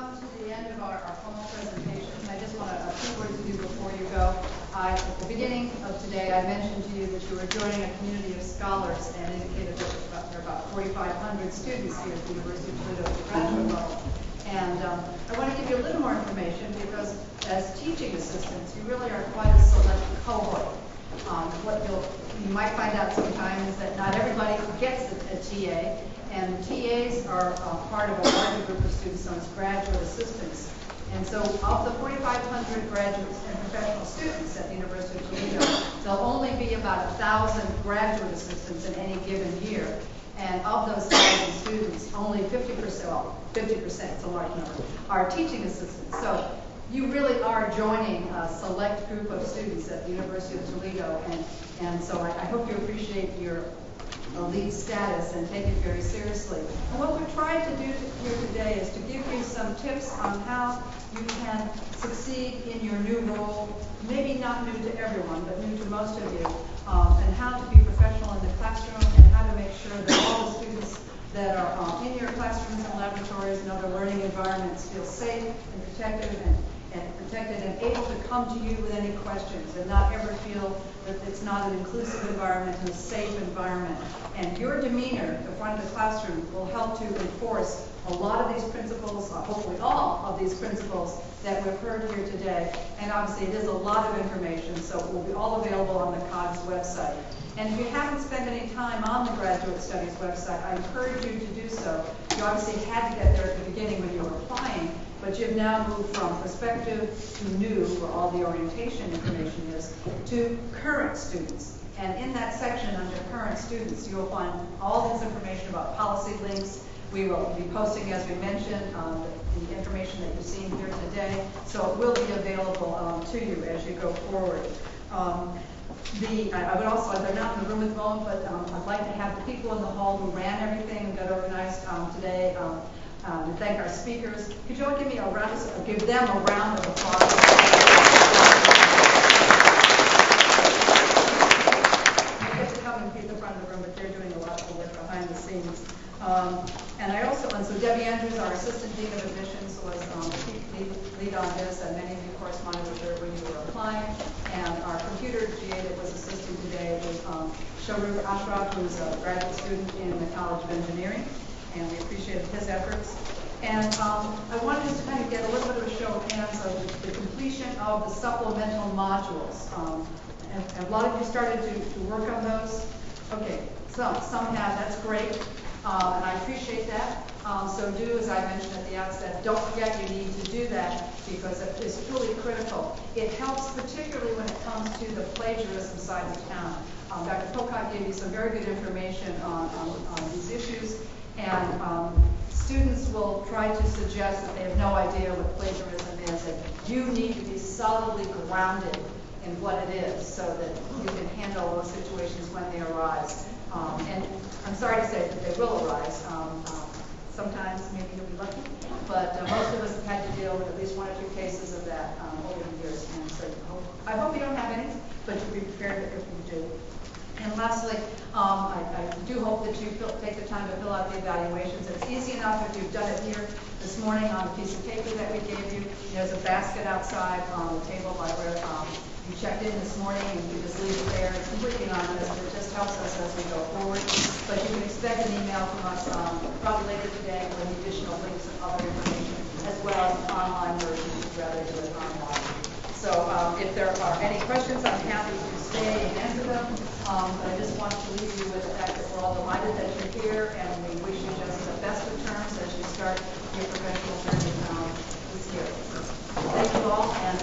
come to the end of our formal presentation. I just want a few words with you before you go. At the beginning of today, I mentioned to you that you were joining a community of scholars and indicated that there are about 4,500 students here at the University of Toledo at the graduate level. And I want to give you a little more information because as teaching assistants, you really are quite a select cohort. What you might find out sometime is that not everybody gets a TA, and TAs are part of a larger group of students known as graduate assistants. And so of the 4,500 graduates and professional students at the University of Toledo, there'll only be about 1,000 graduate assistants in any given year. And of those 1,000 students, only 50%, well, 50%, it's a large number, are teaching assistants. So you really are joining a select group of students at the University of Toledo, and so I hope you appreciate your elite status and take it very seriously. And what we're trying to do here today is to give you some tips on how you can succeed in your new role, maybe not new to everyone, but new to most of you, and how to be professional in the classroom and how to make sure that all the students that are in your classrooms and laboratories and other learning environments feel safe and protected and able to come to you with any questions and not ever feel that it's not an inclusive environment and a safe environment. And your demeanor in front of the classroom will help to enforce a lot of these principles, hopefully all of these principles that we've heard here today. And obviously it is a lot of information, so it will be all available on the COGS website. And if you haven't spent any time on the Graduate Studies website, I encourage you to do so. You obviously had to get there at the beginning when you were applying, but you've now moved from prospective to new, where all the orientation information is, to current students. And in that section under current students, you will find all this information about policy links. We will be posting, as we mentioned, the information that you've seen here today. So it will be available to you as you go forward. I would also, they're not in the room at the moment, but I'd like to have the people in the hall who ran everything and got organized today to thank our speakers. Could you all give me a round, give them a round of applause? I get to come and be at the front of the room, but they're doing a lot of work behind the scenes. And so Debbie Andrews, our Assistant Dean of Admissions, was lead on this, and many of you corresponded with her when you were applying. And our computer GA that was assisting today was Shahrukh Ashraf, who's a graduate student in the College of Engineering, and we appreciated his efforts. And I wanted us to kind of get a little bit of a show of hands of the completion of the supplemental modules. And a lot of you started to work on those. Okay, some have, that's great. And I appreciate that. So do, as I mentioned at the outset, don't forget you need to do that because it is truly critical. It helps particularly when it comes to the plagiarism side of town. Dr. Pocock gave you some very good information on these issues. And students will try to suggest that they have no idea what plagiarism is. And you need to be solidly grounded in what it is so that you can handle those situations when they arise. And I'm sorry to say that they will arise. Sometimes maybe you'll be lucky, but most of us have had to deal with at least one or two cases of that over the years. And so I hope you don't have any, but you'll be prepared if you do. And lastly, I do hope that you take the time to fill out the evaluations. It's easy enough if you've done it here this morning on a piece of paper that we gave you. There's a basket outside on the table by where you checked in this morning, and you just leave it there. It's completely anonymous, but it just helps us as we go forward. But you can expect an email from us probably later today with additional links and other information, as well as an online version if you'd rather do it online. So if there are any questions, I'm happy to stay and answer them. But I just want to leave you with the fact that we're all delighted that you're here, and we wish you just the best of terms as you start your professional journey this year. Thank you all, and